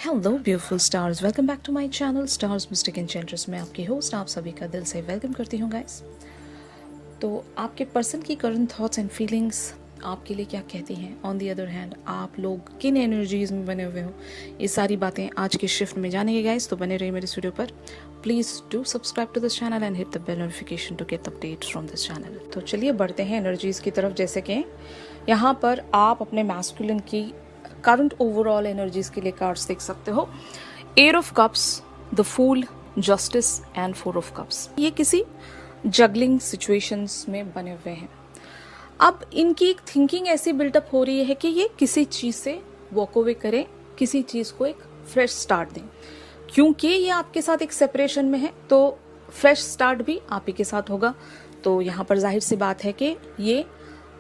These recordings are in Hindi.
Hello beautiful stars, welcome back to my channel stars mystic enchantress. मैं आपकी होस्ट आप सभी का दिल से वेलकम करती हूँ गाइस। तो आपके पर्सन की करंट थॉट्स एंड फीलिंग्स आपके लिए क्या कहती हैं, ऑन दी अदर हैंड आप लोग किन एनर्जीज में बने हुए हो, ये सारी बातें आज के शिफ्ट में जानेंगे गाइस। तो बने रहिए मेरे वीडियो पर। Please do subscribe to this channel and hit the bell notification to get updates from this channel. तो चलिए बढ़ते हैं एनर्जीज़ की तरफ। जैसे कि यहाँ पर आप अपने मैस्कुलिन की करंट ओवरऑल एनर्जीज के लिए कार्ड्स देख सकते हो। Eight of cups, the fool, justice and four of cups. ये किसी जगलिंग सिचुएशंस में बने हुए हैं। अब इनकी एक थिंकिंग ऐसी बिल्टअप हो रही है कि ये किसी चीज से वॉक अवे करें, किसी चीज को एक फ्रेश स्टार्ट दें। क्योंकि ये आपके साथ एक सेपरेशन में है तो फ्रेश स्टार्ट भी आप ही के साथ होगा। तो यहाँ पर जाहिर सी बात है कि ये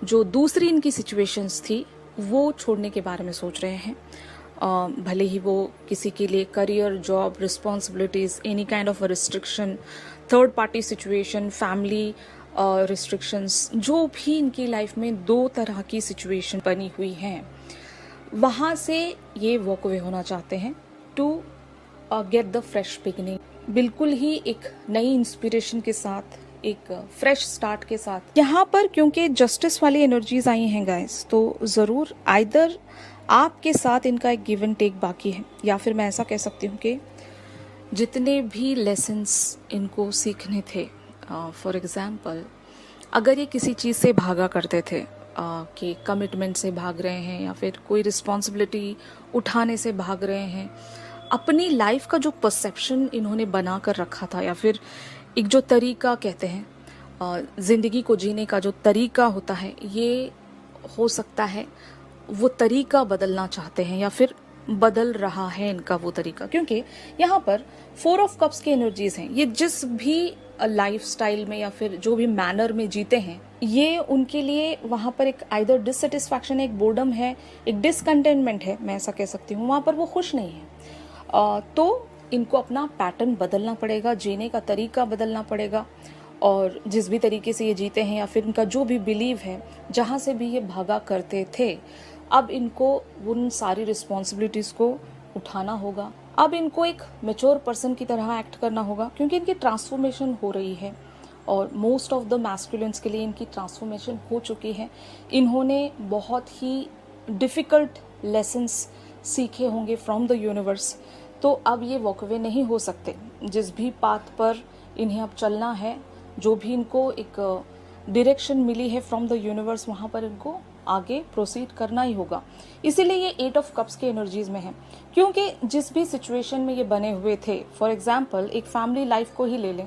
जो दूसरी इनकी सिचुएशंस थी वो छोड़ने के बारे में सोच रहे हैं। भले ही वो किसी के लिए career, job, responsibilities, any kind of restriction, third party situation, family restrictions, जो भी इनकी लाइफ में दो तरह की सिचुएशन बनी हुई हैं, वहाँ से ये वॉक अवे होना चाहते हैं to get the fresh beginning. बिल्कुल ही एक नई इंस्पिरेशन के साथ, एक फ्रेश स्टार्ट के साथ। यहाँ पर क्योंकि जस्टिस वाली एनर्जीज आई हैं गाइस, तो ज़रूर आइदर आपके साथ इनका एक गिव एंड टेक बाकी है, या फिर मैं ऐसा कह सकती हूँ कि जितने भी लेसन्स इनको सीखने थे, फॉर एग्जाम्पल अगर ये किसी चीज़ से भागा करते थे, कि कमिटमेंट से भाग रहे हैं या फिर कोई रिस्पॉन्सिबिलिटी उठाने से भाग रहे हैं, अपनी लाइफ का जो परसेप्शन इन्होंने बना कर रखा था, या फिर एक जो तरीका कहते हैं ज़िंदगी को जीने का जो तरीका होता है, ये हो सकता है वो तरीका बदलना चाहते हैं या फिर बदल रहा है इनका वो तरीका। क्योंकि यहाँ पर फोर ऑफ कप्स की एनर्जीज हैं। ये जिस भी लाइफ स्टाइल में या फिर जो भी मैनर में जीते हैं, ये उनके लिए वहाँ पर एक आइदर डिससेटिस्फैक्शन है, एक बोर्डम है, एक डिसकंटेनमेंट है, मैं ऐसा कह सकती हूँ। वहाँ पर वो खुश नहीं है। तो इनको अपना पैटर्न बदलना पड़ेगा, जीने का तरीका बदलना पड़ेगा। और जिस भी तरीके से ये जीते हैं या फिर इनका जो भी बिलीव है, जहाँ से भी ये भागा करते थे, अब इनको उन सारी रिस्पॉन्सिबिलिटीज़ को उठाना होगा। अब इनको एक मैच्योर पर्सन की तरह एक्ट करना होगा, क्योंकि इनकी ट्रांसफॉर्मेशन हो रही है और मोस्ट ऑफ द मैस्कुलिन्स के लिए इनकी ट्रांसफॉर्मेशन हो चुकी है। इन्होंने बहुत ही डिफ़िकल्ट लेसन्स सीखे होंगे फ्रॉम द यूनिवर्स। तो अब ये वॉकअवे नहीं हो सकते। जिस भी पाथ पर इन्हें अब चलना है, जो भी इनको एक डायरेक्शन मिली है फ्रॉम द यूनिवर्स, वहाँ पर इनको आगे प्रोसीड करना ही होगा। इसीलिए ये एट ऑफ कप्स के एनर्जीज में है। क्योंकि जिस भी सिचुएशन में ये बने हुए थे, फॉर एग्जाम्पल एक फैमिली लाइफ को ही ले लें,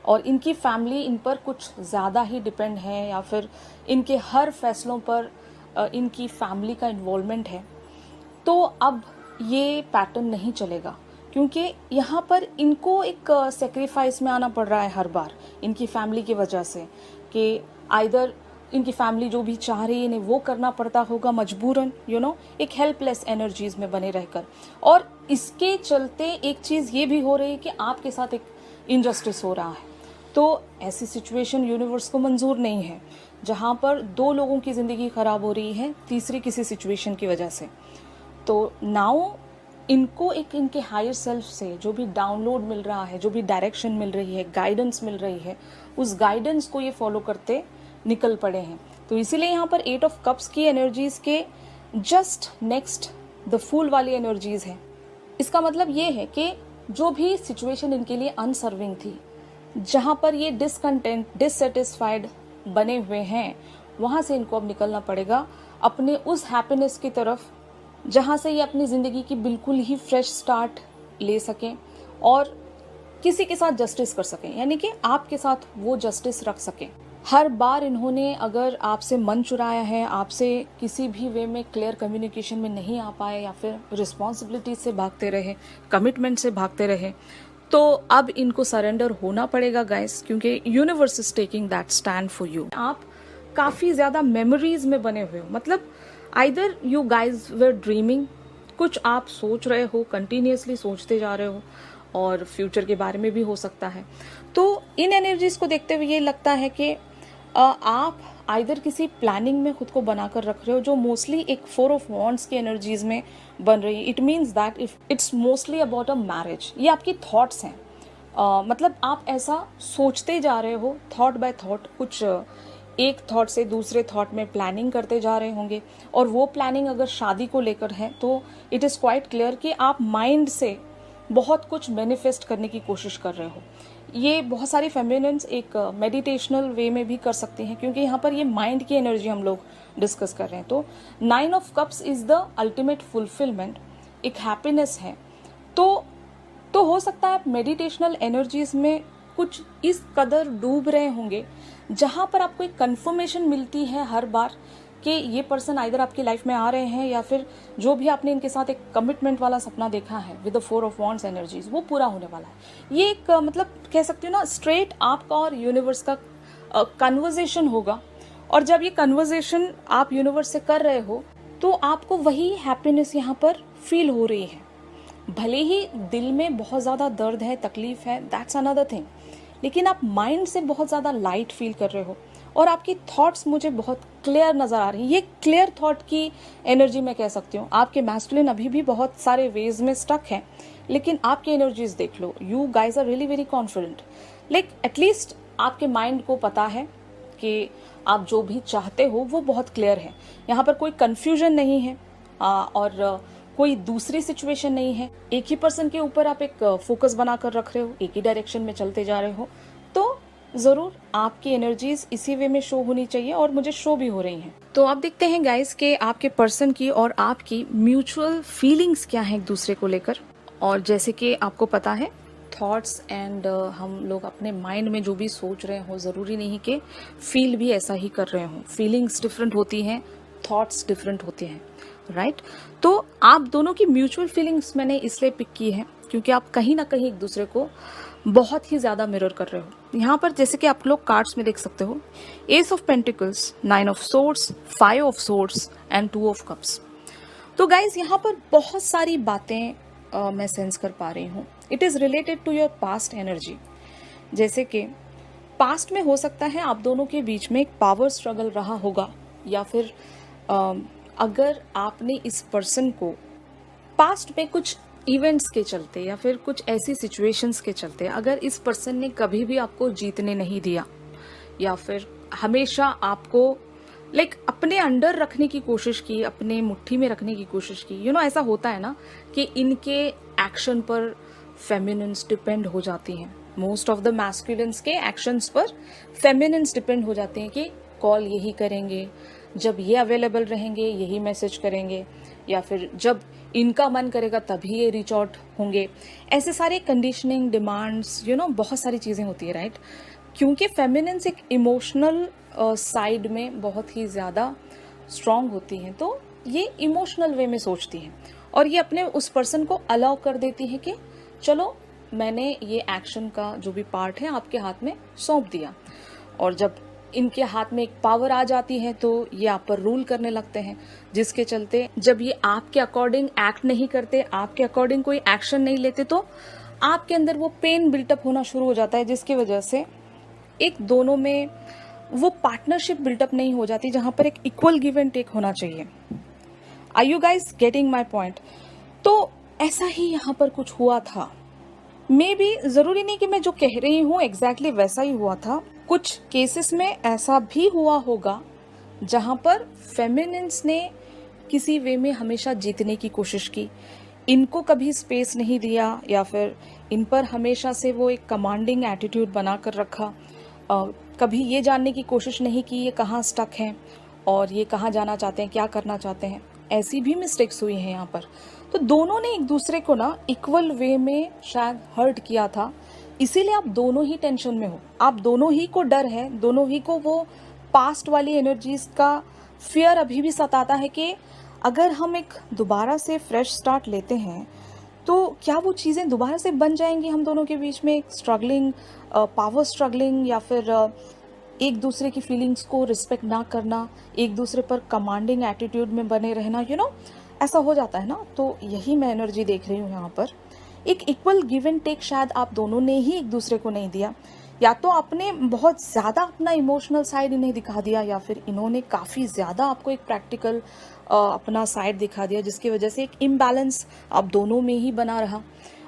और इनकी फैमिली इन पर कुछ ज़्यादा ही डिपेंड है, या फिर इनके हर फैसलों पर इनकी फैमिली का इन्वॉल्वमेंट है, तो अब ये पैटर्न नहीं चलेगा। क्योंकि यहाँ पर इनको एक सेक्रीफाइस में आना पड़ रहा है हर बार इनकी फैमिली की वजह से, कि आइदर इनकी फैमिली जो भी चाह रही है इन्हें वो करना पड़ता होगा मजबूरन, एक हेल्पलेस एनर्जीज में बने रहकर। और इसके चलते एक चीज़ ये भी हो रही है कि आपके साथ एक इनजस्टिस हो रहा है। तो ऐसी सिचुएशन यूनिवर्स को मंजूर नहीं है, जहाँ पर दो लोगों की ज़िंदगी ख़राब हो रही है तीसरी किसी सिचुएशन की वजह से। तो नाउ इनको एक इनके हायर सेल्फ से जो भी डाउनलोड मिल रहा है, जो भी डायरेक्शन मिल रही है, गाइडेंस मिल रही है, उस गाइडेंस को ये फॉलो करते निकल पड़े हैं। तो इसीलिए यहाँ पर एट ऑफ कप्स की एनर्जीज के जस्ट नेक्स्ट द फूल वाली एनर्जीज है। इसका मतलब ये है कि जो भी सिचुएशन इनके लिए अनसर्विंग थी, जहाँ पर ये डिसकंटेंट, डिससेटिस्फाइड बने हुए हैं, वहाँ से इनको अब निकलना पड़ेगा अपने उस हैप्पीनेस की तरफ, जहाँ से ये अपनी ज़िंदगी की बिल्कुल ही फ्रेश स्टार्ट ले सकें और किसी के साथ जस्टिस कर सकें, यानी कि आपके साथ वो जस्टिस रख सकें। हर बार इन्होंने अगर आपसे मन चुराया है, आपसे किसी भी वे में क्लियर कम्युनिकेशन में नहीं आ पाए, या फिर रिस्पॉन्सिबिलिटी से भागते रहे, कमिटमेंट से भागते रहे, तो अब इनको सरेंडर होना पड़ेगा गाइस, क्योंकि universe is taking that stand for you. आप काफ़ी ज़्यादा मेमोरीज में बने हुए हो, मतलब either you guys were dreaming, कुछ आप सोच रहे हो, कंटिन्यूसली सोचते जा रहे हो, और फ्यूचर के बारे में भी हो सकता है। तो इन एनर्जीज को देखते हुए ये लगता है कि आप आइदर किसी प्लानिंग में खुद को बनाकर रख रहे हो जो मोस्टली एक 4 ऑफ वॉन्ड्स की एनर्जीज में बन रही है। It means that if it's mostly about a marriage, ये आपकी थॉट्स हैं। मतलब आप ऐसा सोचते जा रहे हो थॉट बाय थॉट, कुछ एक थॉट से दूसरे थॉट में प्लानिंग करते जा रहे होंगे, और वो प्लानिंग अगर शादी को लेकर है तो इट इज़ क्वाइट क्लियर कि आप माइंड से बहुत कुछ मैनिफेस्ट करने की कोशिश कर रहे हो। ये बहुत सारी फेमिनिन्स एक मेडिटेशनल वे में भी कर सकती हैं, क्योंकि यहाँ पर ये माइंड की एनर्जी हम लोग डिस्कस कर रहे हैं। तो 9 of cups is the ultimate fulfilment, एक हैप्पीनेस है। तो हो सकता है आप मेडिटेशनल एनर्जीज में कुछ इस कदर डूब रहे होंगे जहाँ पर आपको एक कंफर्मेशन मिलती है हर बार कि ये पर्सन आइदर आपकी लाइफ में आ रहे हैं, या फिर जो भी आपने इनके साथ एक कमिटमेंट वाला सपना देखा है with the 4 of wands energies, वो पूरा होने वाला है। ये एक मतलब कह सकते हो ना, स्ट्रेट आपका और यूनिवर्स का कन्वर्जेशन होगा। और जब ये कन्वर्जेशन आप यूनिवर्स से कर रहे हो तो आपको वही हैप्पीनेस यहाँ पर फील हो रही है। भले ही दिल में बहुत ज़्यादा दर्द है, तकलीफ है, दैट्स अनदर थिंग, लेकिन आप माइंड से बहुत ज़्यादा लाइट फील कर रहे हो और आपकी थॉट्स मुझे बहुत क्लियर नज़र आ रही हैं। ये क्लियर थॉट की एनर्जी मैं कह सकती हूँ। आपके मैस्कुलिन अभी भी बहुत सारे वेज में स्टक हैं, लेकिन आपकी एनर्जीज देख लो, you guys are really very confident. Like at least आपके माइंड को पता है कि आप जो भी चाहते हो वो बहुत क्लियर है। यहाँ पर कोई कन्फ्यूजन नहीं है और कोई दूसरी सिचुएशन नहीं है। एक ही पर्सन के ऊपर आप एक फोकस बनाकर रख रहे हो, एक ही डायरेक्शन में चलते जा रहे हो, तो जरूर आपकी एनर्जीज इसी वे में शो होनी चाहिए, और मुझे शो भी हो रही हैं। तो आप देखते हैं गाइस कि आपके पर्सन की और आपकी म्यूचुअल फीलिंग्स क्या हैं एक दूसरे को लेकर। और जैसे कि आपको पता है, थॉट्स एंड हम लोग अपने माइंड में जो भी सोच रहे हो, ज़रूरी नहीं कि फील भी ऐसा ही कर रहे हो। फीलिंग्स डिफरेंट होती हैं, थॉट्स डिफरेंट होते हैं, राइट? तो आप दोनों की म्यूचुअल फीलिंग्स मैंने इसलिए पिक की है क्योंकि आप कहीं ना कहीं एक दूसरे को बहुत ही ज़्यादा मिरर कर रहे हो। यहाँ पर जैसे कि आप लोग कार्ड्स में देख सकते हो, S of pentacles, 9 of swords, 5 of swords and 2 of cups. तो गाइज यहाँ पर बहुत सारी बातें मैं सेंस कर पा रही हूँ। It is related to your past energy. जैसे कि पास्ट में हो सकता है आप दोनों के बीच में एक पावर स्ट्रगल रहा होगा, या फिर अगर आपने इस पर्सन को पास्ट में कुछ इवेंट्स के चलते या फिर कुछ ऐसी सिचुएशंस के चलते अगर इस पर्सन ने कभी भी आपको जीतने नहीं दिया, या फिर हमेशा आपको अपने अंडर रखने की कोशिश की, अपने मुट्ठी में रखने की कोशिश की, ऐसा होता है ना कि इनके एक्शन पर फेमिनिन्स डिपेंड हो जाती हैं। मोस्ट ऑफ द मैस्कुलिन्स के एक्शंस पर फेमिनिन्स डिपेंड हो जाते हैं कि कॉल यही करेंगे, जब ये अवेलेबल रहेंगे यही मैसेज करेंगे, या फिर जब इनका मन करेगा तभी ये रीच आउट होंगे। ऐसे सारे कंडीशनिंग, डिमांड्स, बहुत सारी चीज़ें होती है, राइट? क्योंकि फेमिनिन्स एक इमोशनल साइड में बहुत ही ज़्यादा स्ट्रांग होती हैं, तो ये इमोशनल वे में सोचती हैं और ये अपने उस पर्सन को अलाउ कर देती है कि चलो मैंने ये एक्शन का जो भी पार्ट है आपके हाथ में सौंप दिया। और जब इनके हाथ में एक पावर आ जाती है तो ये आप पर रूल करने लगते हैं, जिसके चलते जब ये आपके अकॉर्डिंग एक्ट नहीं करते, आपके अकॉर्डिंग कोई एक्शन नहीं लेते, तो आपके अंदर वो पेन बिल्टअप होना शुरू हो जाता है, जिसकी वजह से एक दोनों में वो पार्टनरशिप बिल्टअप नहीं हो जाती जहां पर एक इक्वल गिव एंड टेक होना चाहिए। Are you guys getting my point? तो ऐसा ही यहाँ पर कुछ हुआ था। मे बी जरूरी नहीं कि मैं जो कह रही हूँ एग्जैक्टली वैसा ही हुआ था। कुछ केसेस में ऐसा भी हुआ होगा जहां पर फेमिनिन्स ने किसी वे में हमेशा जीतने की कोशिश की, इनको कभी स्पेस नहीं दिया, या फिर इन पर हमेशा से वो एक कमांडिंग एटीट्यूड बना कर रखा। कभी ये जानने की कोशिश नहीं की ये कहाँ स्टक हैं और ये कहाँ जाना चाहते हैं, क्या करना चाहते हैं। ऐसी भी मिस्टेक्स हुई हैं यहाँ पर। तो दोनों ने एक दूसरे को ना इक्वल वे में शायद हर्ट किया था, इसीलिए आप दोनों ही टेंशन में हो, आप दोनों ही को डर है, दोनों ही को वो पास्ट वाली एनर्जीज का फियर अभी भी सताता है कि अगर हम एक दोबारा से फ्रेश स्टार्ट लेते हैं तो क्या वो चीज़ें दोबारा से बन जाएंगी हम दोनों के बीच में, एक स्ट्रगलिंग, पावर स्ट्रगलिंग, या फिर एक दूसरे की फीलिंग्स को रिस्पेक्ट ना करना, एक दूसरे पर कमांडिंग एटीट्यूड में बने रहना, ऐसा हो जाता है ना। तो यही मैं एनर्जी देख रही हूँ यहाँ पर। एक इक्वल गिव एंड टेक शायद आप दोनों ने ही एक दूसरे को नहीं दिया, या तो आपने बहुत ज़्यादा अपना इमोशनल साइड इन्हें दिखा दिया, या फिर इन्होंने काफ़ी ज़्यादा आपको एक प्रैक्टिकल अपना साइड दिखा दिया, जिसकी वजह से एक इम्बैलेंस आप दोनों में ही बना रहा।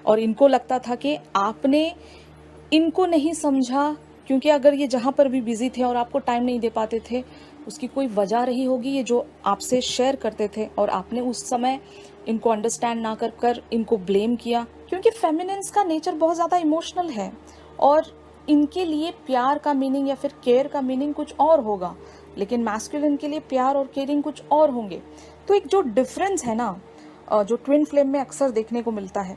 और इनको लगता था कि आपने इनको नहीं समझा, क्योंकि अगर ये जहाँ पर भी बिजी थे और आपको टाइम नहीं दे पाते थे, उसकी कोई वजह रही होगी ये जो आपसे शेयर करते थे, और आपने उस समय इनको अंडरस्टैंड ना कर कर इनको ब्लेम किया। क्योंकि फेमिनिन्स का नेचर बहुत ज़्यादा इमोशनल है, और इनके लिए प्यार का मीनिंग या फिर केयर का मीनिंग कुछ और होगा, लेकिन मैस्कुलिन के लिए प्यार और केयरिंग कुछ और होंगे। तो एक जो डिफरेंस है ना, जो ट्विन फ्लेम में अक्सर देखने को मिलता है,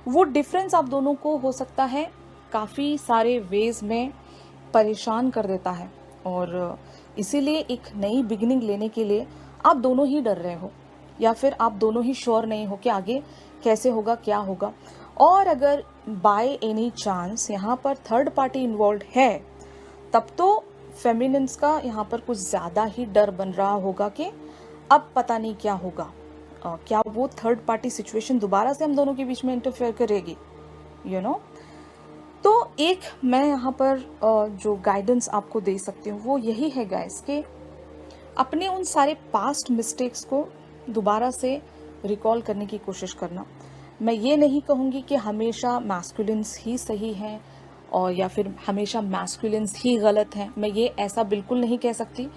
वो डिफरेंस आप दोनों को हो सकता है काफ़ी सारे वेज में परेशान कर देता है। और इसीलिए एक नई बिगिनिंग लेने के लिए आप दोनों ही डर रहे हो, या फिर आप दोनों ही श्योर नहीं हो कि आगे कैसे होगा, क्या होगा। और अगर बाय एनी चांस यहाँ पर थर्ड पार्टी इन्वॉल्व है, तब तो फेमिनिन्स का यहाँ पर कुछ ज़्यादा ही डर बन रहा होगा कि अब पता नहीं क्या होगा, क्या वो थर्ड पार्टी सिचुएशन दोबारा से हम दोनों के बीच में इंटरफेयर करेगी, यू नो। तो एक मैं यहाँ पर जो गाइडेंस आपको दे सकती हूँ वो यही है गाइस, कि अपने उन सारे पास्ट मिस्टेक्स को दोबारा से रिकॉल करने की कोशिश करना। मैं ये नहीं कहूँगी कि हमेशा मैस्कुलिन्स ही सही हैं और या फिर हमेशा मैस्कुलिन्स ही गलत हैं, मैं ये ऐसा बिल्कुल नहीं कह सकती,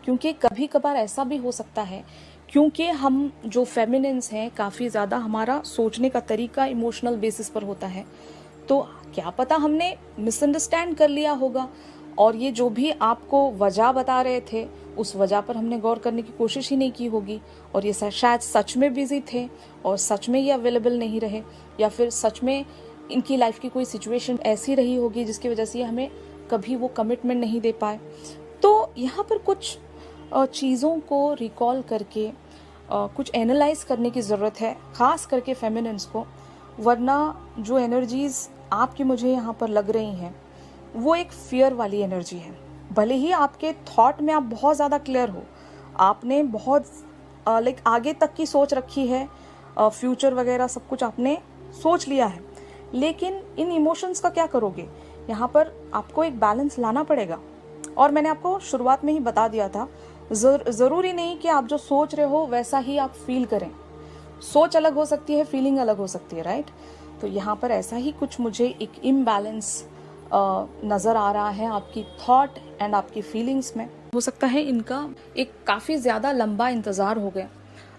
क्योंकि कभी कभार ऐसा भी हो सकता है, क्योंकि हम जो फेमिनिन्स हैं काफ़ी ज़्यादा हमारा सोचने का तरीका इमोशनल बेसिस पर होता है, तो क्या पता हमने मिसअंडरस्टैंड कर लिया होगा, और ये जो भी आपको वजह बता रहे थे उस वजह पर हमने गौर करने की कोशिश ही नहीं की होगी, और ये शायद सच में बिजी थे और सच में ये अवेलेबल नहीं रहे, या फिर सच में इनकी लाइफ की कोई सिचुएशन ऐसी रही होगी जिसकी वजह से हमें कभी वो कमिटमेंट नहीं दे पाए। तो यहाँ पर कुछ चीज़ों को रिकॉल करके कुछ एनालाइज करने की ज़रूरत है, ख़ास करके फेमिनिन्स को, वरना जो एनर्जीज़ आपकी मुझे यहाँ पर लग रही हैं वो एक फियर वाली एनर्जी है। भले ही आपके थॉट में आप बहुत ज़्यादा क्लियर हो, आपने बहुत आगे तक की सोच रखी है, फ्यूचर वगैरह सब कुछ आपने सोच लिया है, लेकिन इन इमोशंस का क्या करोगे? यहाँ पर आपको एक बैलेंस लाना पड़ेगा। और मैंने आपको शुरुआत में ही बता दिया था, ज़रूरी नहीं कि आप जो सोच रहे हो वैसा ही आप फील करें। सोच अलग हो सकती है, फीलिंग अलग हो सकती है, राइट। तो यहाँ पर ऐसा ही कुछ मुझे एक इम्बैलेंस नज़र आ रहा है आपकी थॉट एंड आपकी फीलिंग्स में। हो सकता है इनका एक काफ़ी ज़्यादा लंबा इंतज़ार हो गया,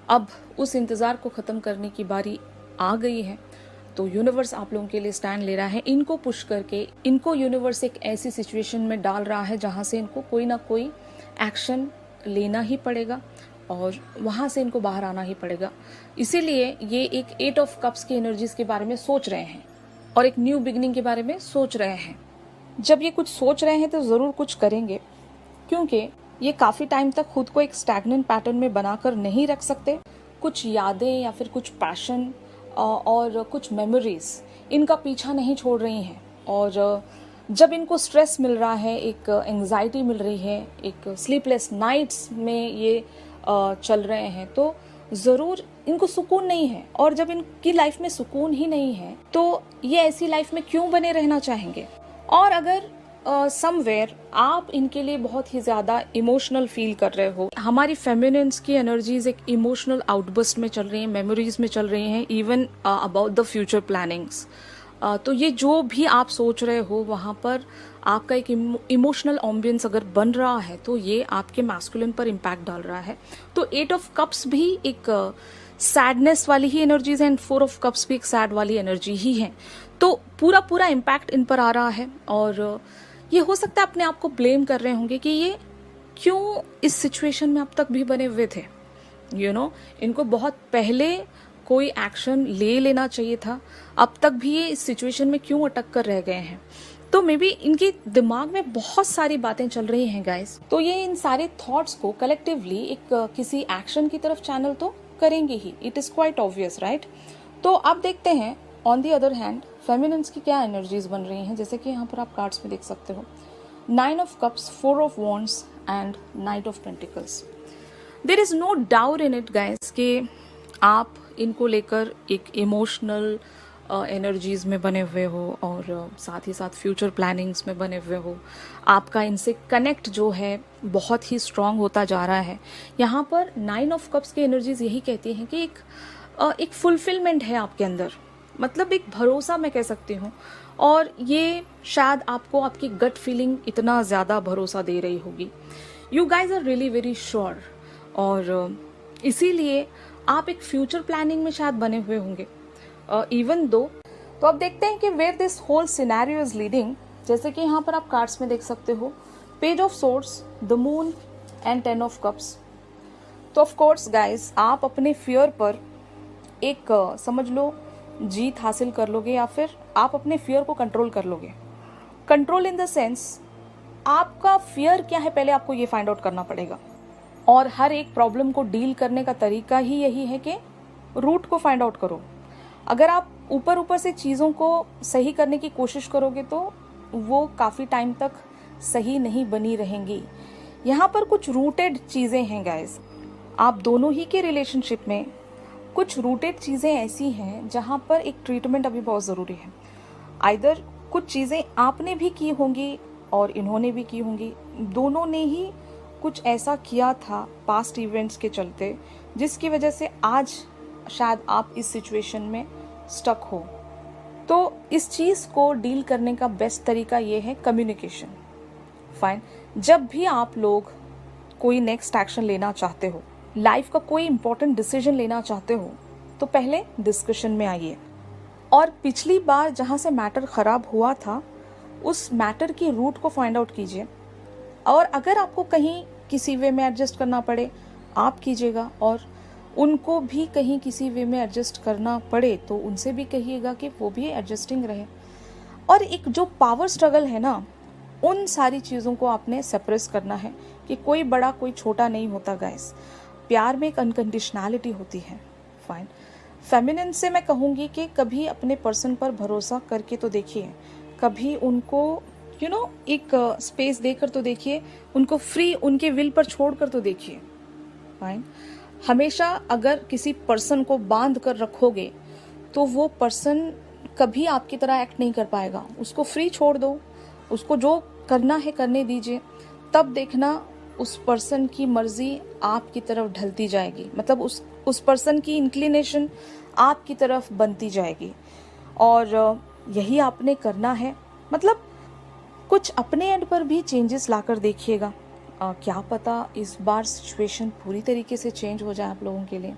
अब उस इंतज़ार को ख़त्म करने की बारी आ गई है। तो यूनिवर्स आप लोगों के लिए स्टैंड ले रहा है, इनको पुश करके इनको यूनिवर्स एक ऐसी सिचुएशन में डाल रहा है जहाँ से इनको कोई ना कोई एक्शन लेना ही पड़ेगा और वहाँ से इनको बाहर आना ही पड़ेगा। इसीलिए ये एक 8 ऑफ कप्स की एनर्जीज़ के बारे में सोच रहे हैं और एक न्यू बिगनिंग के बारे में सोच रहे हैं। जब ये कुछ सोच रहे हैं तो ज़रूर कुछ करेंगे, क्योंकि ये काफ़ी टाइम तक खुद को एक स्टैग्नेंट पैटर्न में बनाकर नहीं रख सकते। कुछ यादें या फिर कुछ पैशन और कुछ मेमोरीज इनका पीछा नहीं छोड़ रही हैं, और जब इनको स्ट्रेस मिल रहा है, एक एंग्जाइटी मिल रही है, एक स्लीपलेस नाइट्स में ये चल रहे हैं, तो ज़रूर इनको सुकून नहीं है। और जब इनकी लाइफ में सुकून ही नहीं है तो ये ऐसी लाइफ में क्यों बने रहना चाहेंगे। और अगर समवेयर आप इनके लिए बहुत ही ज़्यादा इमोशनल फील कर रहे हो, हमारी फेमिनिन्स की एनर्जीज एक इमोशनल आउटबर्स्ट में चल रही हैं, मेमोरीज में चल रही हैं, even about the future plannings, तो ये जो भी आप सोच रहे हो वहाँ पर आपका एक इमोशनल एम्बियंस अगर बन रहा है तो ये आपके मैस्कुलिन पर इम्पैक्ट डाल रहा है। तो 8 ऑफ कप्स भी एक सैडनेस वाली ही एनर्जीज है एंड 4 ऑफ कप्स भी एक सैड वाली एनर्जी ही है। तो पूरा इम्पैक्ट इन पर आ रहा है, और ये हो सकता है अपने आप को ब्लेम कर रहे होंगे कि ये क्यों इस सिचुएशन में अब तक भी बने हुए थे। इनको बहुत पहले कोई एक्शन ले लेना चाहिए था, अब तक भी ये इस सिचुएशन में क्यों अटक कर रह गए हैं। तो मे बी इनके दिमाग में बहुत सारी बातें चल रही हैं गाइस, तो ये इन सारे थॉट्स को कलेक्टिवली एक किसी एक्शन की तरफ चैनल तो करेंगे ही, it is quite obvious, right. तो अब देखते हैं on the other hand feminines की क्या एनर्जीज बन रही हैं। जैसे कि यहाँ पर आप कार्ड्स में देख सकते हो 9 of cups, 4 of wands and knight of pentacles. There is no doubt in it guys कि आप इनको लेकर एक इमोशनल एनर्जीज़ में बने हुए हो और साथ ही साथ फ्यूचर प्लानिंग्स में बने हुए हो, आपका इनसे कनेक्ट जो है बहुत ही स्ट्रांग होता जा रहा है। यहाँ पर 9 ऑफ कप्स की एनर्जीज यही कहती हैं कि एक फुलफिलमेंट है आपके अंदर, मतलब एक भरोसा मैं कह सकती हूँ। और ये शायद आपको आपकी गट फीलिंग इतना ज़्यादा भरोसा दे रही होगी। You guys are really very sure, और इसीलिए आप एक फ्यूचर प्लानिंग में शायद बने हुए होंगे इवन दो। तो अब देखते हैं कि where this whole scenario is leading. जैसे कि यहाँ पर आप कार्ड्स में देख सकते हो, page of swords, the moon and 10 of cups. तो ऑफ कोर्स गाइज, आप अपने फियर पर एक समझ लो जीत हासिल कर लोगे, या फिर आप अपने फियर को कंट्रोल कर लोगे। कंट्रोल इन द सेंस, आपका फियर क्या है पहले आपको ये फाइंड आउट करना पड़ेगा। और हर एक प्रॉब्लम को डील करने का तरीका ही यही है कि रूट को फाइंड आउट करो। अगर आप ऊपर ऊपर से चीज़ों को सही करने की कोशिश करोगे तो वो काफ़ी टाइम तक सही नहीं बनी रहेंगी। यहाँ पर कुछ रूटेड चीज़ें हैं गाइस, आप दोनों ही के रिलेशनशिप में कुछ रूटेड चीज़ें ऐसी हैं जहाँ पर एक ट्रीटमेंट अभी बहुत ज़रूरी है। आइदर कुछ चीज़ें आपने भी की होंगी और इन्होंने भी की होंगी, दोनों ने ही कुछ ऐसा किया था पास्ट इवेंट्स के चलते जिसकी वजह से आज शायद आप इस सिचुएशन में स्टक हो। तो इस चीज़ को डील करने का बेस्ट तरीका ये है कम्युनिकेशन। फाइन, जब भी आप लोग कोई नेक्स्ट एक्शन लेना चाहते हो, लाइफ का कोई इंपॉर्टेंट डिसीजन लेना चाहते हो, तो पहले डिस्कशन में आइए। और पिछली बार जहाँ से मैटर ख़राब हुआ था उस मैटर की रूट को फाइंड आउट कीजिए। और अगर आपको कहीं किसी वे में एडजस्ट करना पड़े आप कीजिएगा, और उनको भी कहीं किसी वे में एडजस्ट करना पड़े तो उनसे भी कहिएगा कि वो भी एडजस्टिंग रहे। और एक जो पावर स्ट्रगल है ना, उन सारी चीज़ों को आपने सेपरेट करना है कि कोई बड़ा कोई छोटा नहीं होता गाइस। प्यार में एक अनकंडीशनैलिटी होती है। फाइन, फेमिनिन से मैं कहूँगी कि कभी अपने पर्सन पर भरोसा करके तो देखिए, कभी उनको एक स्पेस देकर तो देखिए, उनको फ्री उनके विल पर छोड़ कर तो देखिए। फाइन, हमेशा अगर किसी पर्सन को बांध कर रखोगे तो वो पर्सन कभी आपकी तरह एक्ट नहीं कर पाएगा। उसको फ्री छोड़ दो, उसको जो करना है करने दीजिए, तब देखना उस पर्सन की मर्जी आपकी तरफ ढलती जाएगी, मतलब उस पर्सन की इंक्लिनेशन आपकी तरफ बनती जाएगी। और यही आपने करना है, मतलब कुछ अपने एंड पर भी चेंजेस लाकर देखिएगा। क्या पता इस बार सिचुएशन पूरी तरीके से चेंज हो जाए आप लोगों के लिए।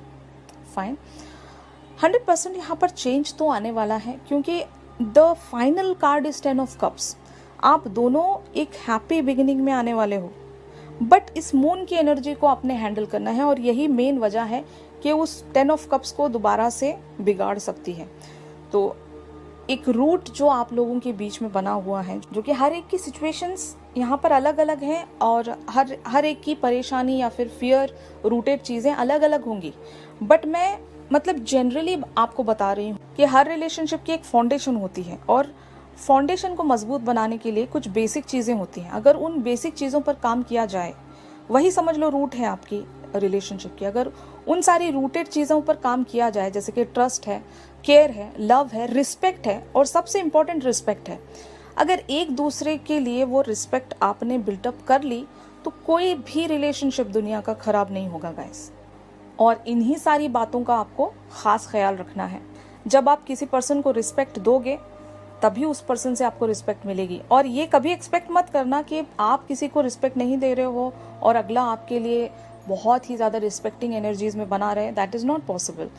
फाइन, 100% यहाँ पर चेंज तो आने वाला है, क्योंकि the final card is 10 of cups. आप दोनों एक हैप्पी बिगिनिंग में आने वाले हो, बट इस मून की एनर्जी को आपने हैंडल करना है, और यही मेन वजह है कि उस 10 ऑफ कप्स को दोबारा से बिगाड़ सकती है। तो एक रूट जो आप लोगों के बीच में बना हुआ है, जो कि हर एक की सिचुएशंस यहाँ पर अलग अलग हैं, और हर एक की परेशानी या फिर फियर रूटेड चीज़ें अलग अलग होंगी। बट मैं मतलब जनरली आपको बता रही हूँ कि हर रिलेशनशिप की एक फाउंडेशन होती है, और फाउंडेशन को मजबूत बनाने के लिए कुछ बेसिक चीज़ें होती हैं। अगर उन बेसिक चीज़ों पर काम किया जाए, वही समझ लो रूट है आपकी रिलेशनशिप की। अगर उन सारी रूटेड चीज़ों पर काम किया जाए, जैसे कि ट्रस्ट है, केयर है, लव है, रिस्पेक्ट है, और सबसे इम्पोर्टेंट रिस्पेक्ट है। अगर एक दूसरे के लिए वो रिस्पेक्ट आपने बिल्टअप कर ली तो कोई भी रिलेशनशिप दुनिया का खराब नहीं होगा गाइस। और इन्हीं सारी बातों का आपको खास ख्याल रखना है। जब आप किसी पर्सन को रिस्पेक्ट दोगे तभी उस पर्सन से आपको रिस्पेक्ट मिलेगी। और ये कभी एक्सपेक्ट मत करना कि आप किसी को रिस्पेक्ट नहीं दे रहे हो और अगला आपके लिए बहुत ही ज़्यादा रिस्पेक्टिंग एनर्जीज में बना रहे। That is not possible.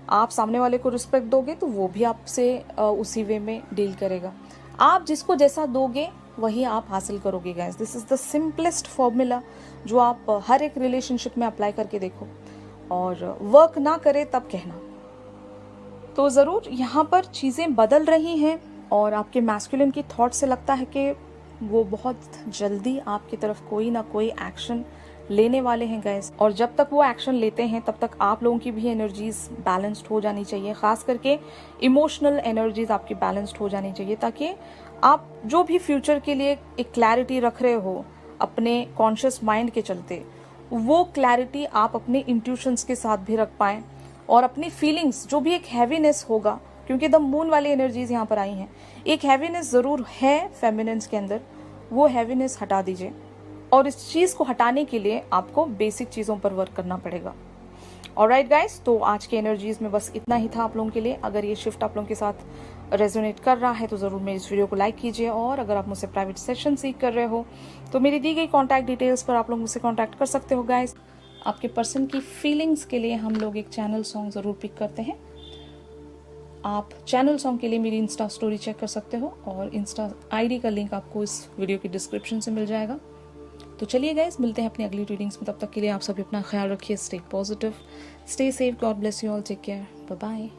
आप सामने वाले को रिस्पेक्ट दोगे तो वो भी आपसे उसी वे में डील करेगा। आप जिसको जैसा दोगे वही आप हासिल करोगे guys. This is the simplest formula जो आप हर एक रिलेशनशिप में अप्लाई करके देखो, और वर्क ना करे तब कहना। तो ज़रूर यहाँ पर चीज़ें बदल रही हैं, और आपके मैस्कुलिन की थॉट से लगता है कि वो बहुत जल्दी आपकी तरफ कोई ना कोई एक्शन लेने वाले हैं गाइस। और जब तक वो एक्शन लेते हैं तब तक आप लोगों की भी एनर्जीज बैलेंस्ड हो जानी चाहिए, खास करके इमोशनल एनर्जीज आपकी बैलेंस्ड हो जानी चाहिए, ताकि आप जो भी फ्यूचर के लिए एक क्लैरिटी रख रहे हो अपने कॉन्शियस माइंड के चलते, वो क्लैरिटी आप अपने इंट्यूशंस के साथ भी रख पाएं, और अपनी फीलिंग्स जो भी एक हैवीनेस होगा क्योंकि द मून वाली एनर्जीज यहाँ पर आई हैं। एक हैवीनेस ज़रूर है फेमिनिन्स के अंदर, वो हैवीनेस हटा दीजिए, और इस चीज़ को हटाने के लिए आपको बेसिक चीज़ों पर वर्क करना पड़ेगा। ऑलराइट गाइस, तो आज के एनर्जीज में बस इतना ही था आप लोगों के लिए। अगर ये शिफ्ट आप लोगों के साथ रेजोनेट कर रहा है तो ज़रूर मेरी इस वीडियो को लाइक कीजिए, और अगर आप मुझसे प्राइवेट सेशन सीख कर रहे हो तो मेरी दी गई कॉन्टैक्ट डिटेल्स पर आप लोग मुझसे कॉन्टैक्ट कर सकते हो गाइस। आपके पर्सन की फीलिंग्स के लिए हम लोग एक चैनल सॉन्ग ज़रूर पिक करते हैं। आप चैनल सॉन्ग के लिए मेरी इंस्टा स्टोरी चेक कर सकते हो, और इंस्टा आईडी का लिंक आपको इस वीडियो की डिस्क्रिप्शन से मिल जाएगा। तो चलिए गाइस, मिलते हैं अपनी अगली रीडिंग्स में। तब तक के लिए आप सभी अपना ख्याल रखिए, stay positive, stay safe, God bless you all, take care, bye bye.